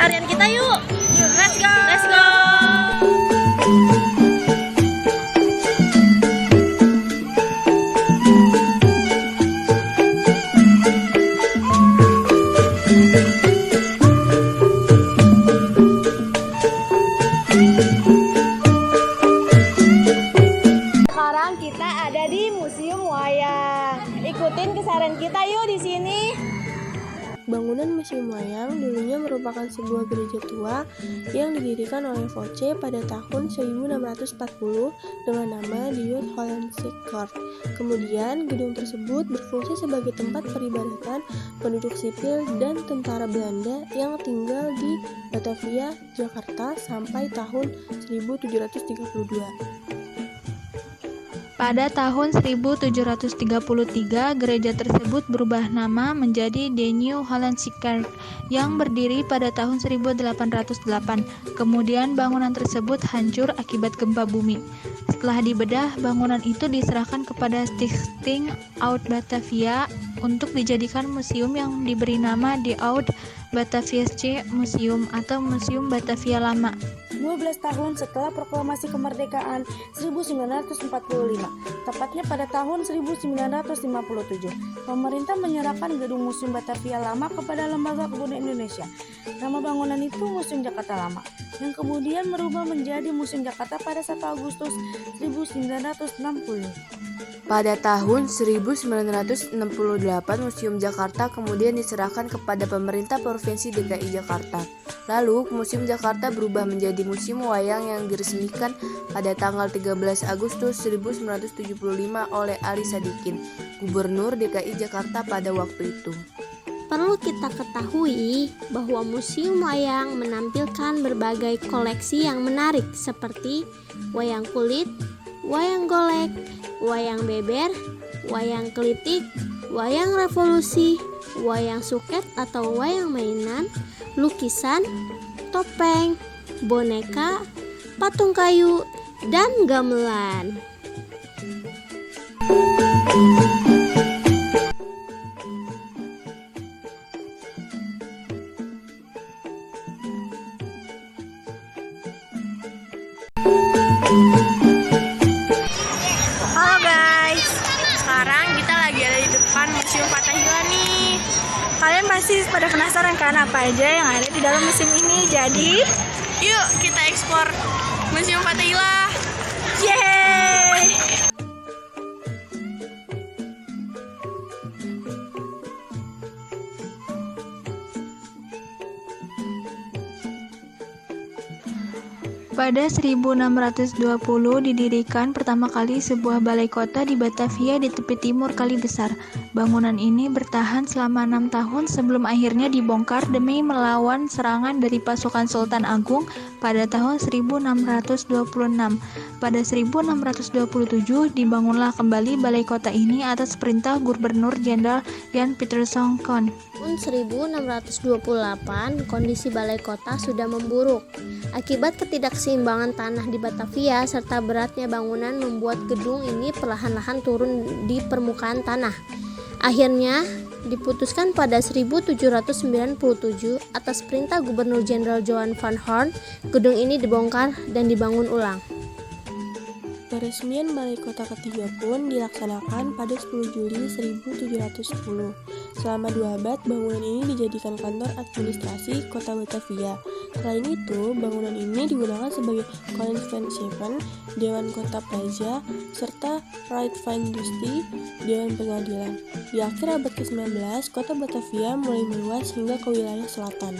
pelarian kita yuk. Let's go. Let's go. Sekarang kita ada di Museum Wayang. Ikutin kesaran kita yuk di sini. Bangunan Museum Wayang dulunya merupakan sebuah gereja tua yang didirikan oleh Voce pada tahun 1640 dengan nama Die Hollandse-Kerk. Kemudian gedung tersebut berfungsi sebagai tempat peribadatan penduduk sipil dan tentara Belanda yang tinggal di Batavia, Jakarta sampai tahun 1732. Pada tahun 1733, gereja tersebut berubah nama menjadi The New Hollandse Kerk yang berdiri pada tahun 1808. Kemudian bangunan tersebut hancur akibat gempa bumi. Setelah dibedah, bangunan itu diserahkan kepada Stichting Oud-Batavia untuk dijadikan museum yang diberi nama The Oud-Bataviasche Museum atau Museum Batavia Lama. 12 tahun setelah proklamasi kemerdekaan 1945, tepatnya pada tahun 1957, pemerintah menyerahkan gedung Museum Batavia Lama kepada Lembaga Kebudayaan Indonesia. Nama bangunan itu Museum Jakarta Lama, yang kemudian merubah menjadi Museum Jakarta pada 1 Agustus 1960. Pada tahun 1968, Museum Jakarta kemudian diserahkan kepada pemerintah Provinsi DKI Jakarta. Lalu, Museum Jakarta berubah menjadi Museum Wayang yang diresmikan pada tanggal 13 Agustus 1975 oleh Ali Sadikin, Gubernur DKI Jakarta pada waktu itu. Perlu kita ketahui bahwa Museum Wayang menampilkan berbagai koleksi yang menarik seperti wayang kulit, wayang golek, wayang beber, wayang kelitik, wayang revolusi, wayang suket atau wayang mainan, lukisan, topeng, boneka, patung kayu, dan gamelan. Halo guys, sekarang kita lagi ada di depan Museum Fathahillah nih. Kalian pasti pada penasaran kan apa aja yang ada di dalam museum ini. Jadi, yuk kita eksplor Museum Fathahillah. Yeay! Pada 1620 didirikan pertama kali sebuah balai kota di Batavia di tepi timur Kali Besar. Bangunan ini bertahan selama 6 tahun sebelum akhirnya dibongkar demi melawan serangan dari pasukan Sultan Agung pada tahun 1626. Pada 1627 dibangunlah kembali balai kota ini atas perintah Gubernur Jenderal Jan Pieterszoon Koen. Tahun 1628, kondisi balai kota sudah memburuk. Akibat ketidakseimbangan tanah di Batavia serta beratnya bangunan membuat gedung ini perlahan-lahan turun di permukaan tanah. Akhirnya, diputuskan pada 1797 atas perintah Gubernur Jenderal Johan van Horn, gedung ini dibongkar dan dibangun ulang. Peresmian balai kota ketiga pun dilaksanakan pada 10 Juli 1710. Selama 2 abad, bangunan ini dijadikan kantor administrasi kota Batavia. Selain itu, bangunan ini digunakan sebagai Konvensieven, Dewan Kota Plaza, serta Rijksvijfdienst, Dewan Pengadilan. Di akhir abad ke-19, kota Batavia mulai meluas hingga ke wilayah selatan.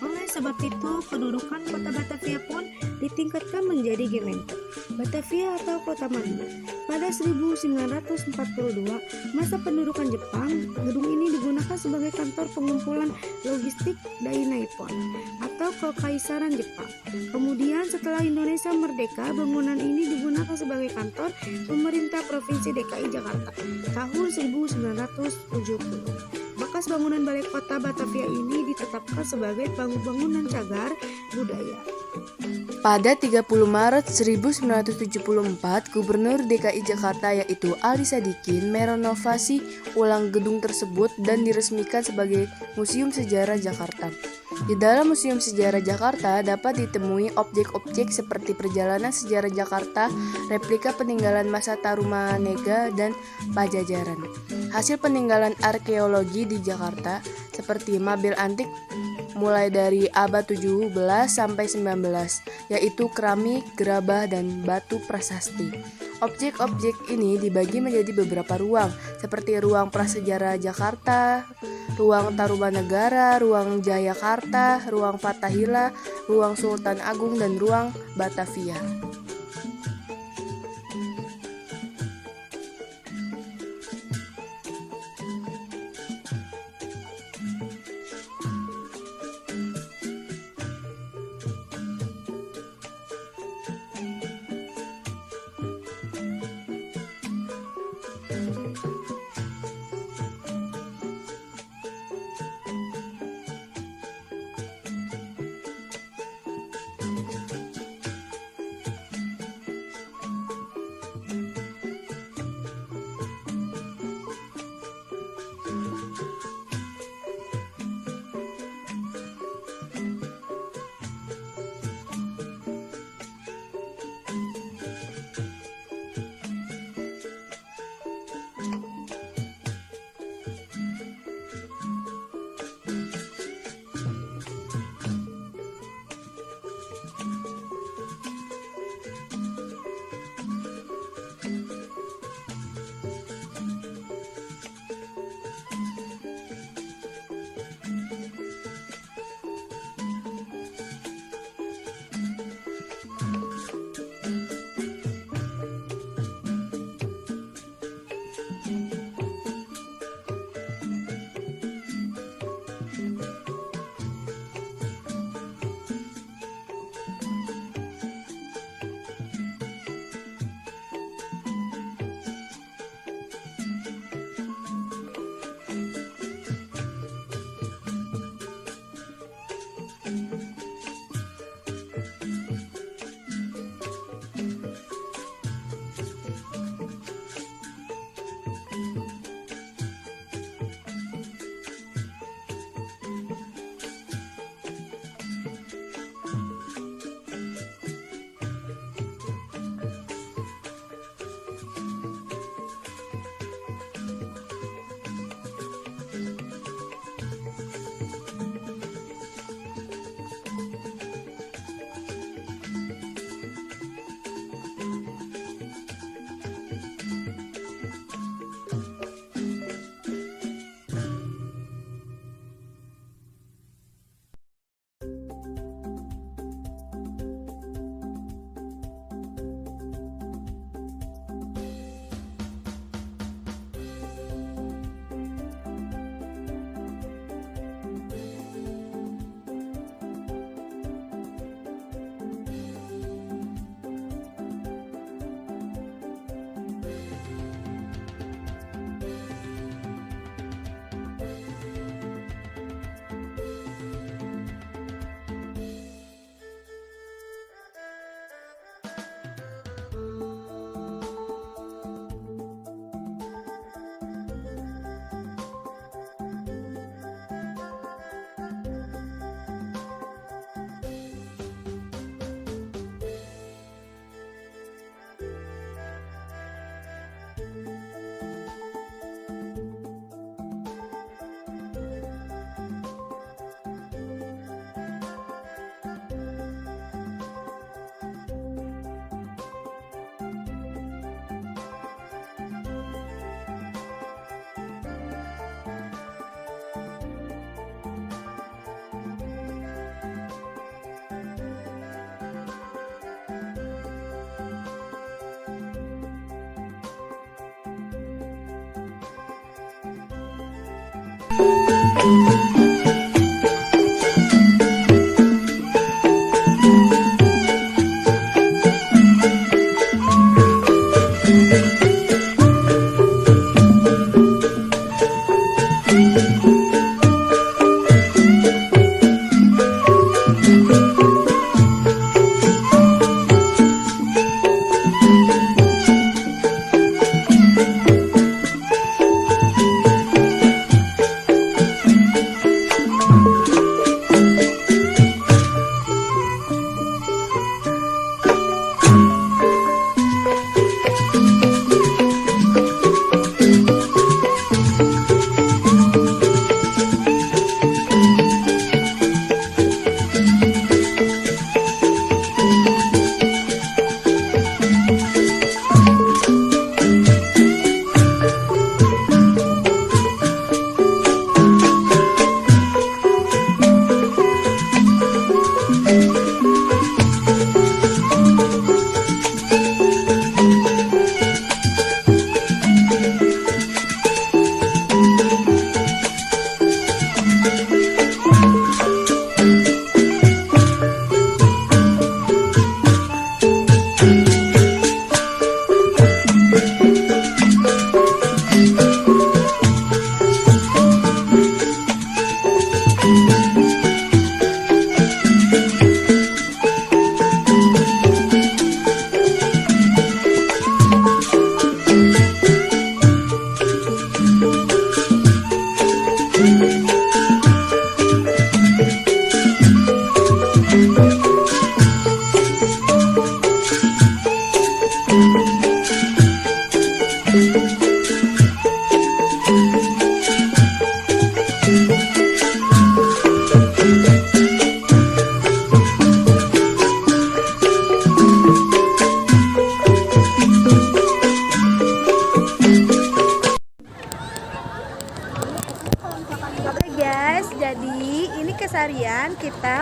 Oleh sebab itu, kedudukan kota Batavia pun ditingkatkan menjadi Gemeente, Batavia atau Kota Madu. Pada 1942, masa pendudukan Jepang, gedung ini digunakan sebagai kantor pengumpulan logistik Dai Nippon atau Kekaisaran Jepang. Kemudian setelah Indonesia merdeka, bangunan ini digunakan sebagai kantor pemerintah Provinsi DKI Jakarta tahun 1970. Bekas bangunan balai kota Batavia ini ditetapkan sebagai bangunan cagar budaya. Pada 30 Maret 1974, Gubernur DKI Jakarta yaitu Ali Sadikin merenovasi ulang gedung tersebut dan diresmikan sebagai Museum Sejarah Jakarta. Di dalam Museum Sejarah Jakarta dapat ditemui objek-objek seperti perjalanan sejarah Jakarta, replika peninggalan masa Tarumanega dan Pajajaran. Hasil peninggalan arkeologi di Jakarta seperti mabel antik mulai dari abad 17 sampai 19, yaitu keramik, gerabah, dan batu prasasti. Objek-objek ini dibagi menjadi beberapa ruang, seperti ruang prasejarah Jakarta, ruang Tarumanegara, ruang Jayakarta, ruang Fathahillah, ruang Sultan Agung, dan ruang Batavia.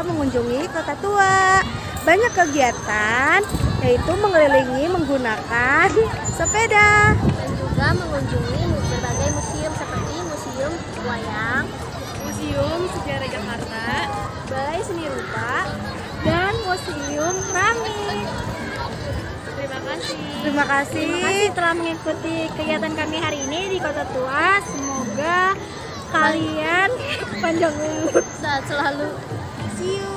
juga mengunjungi Kota Tua. Banyak kegiatan, yaitu mengelilingi menggunakan sepeda. Dan juga mengunjungi berbagai museum seperti Museum Wayang, Museum Sejarah Jakarta, Balai Seni Rupa, dan Museum Keramik. terima kasih. Terima kasih. Terima kasih telah mengikuti kegiatan kami hari ini di Kota Tua. Semoga kalian panjang umur. saat selalu. See you.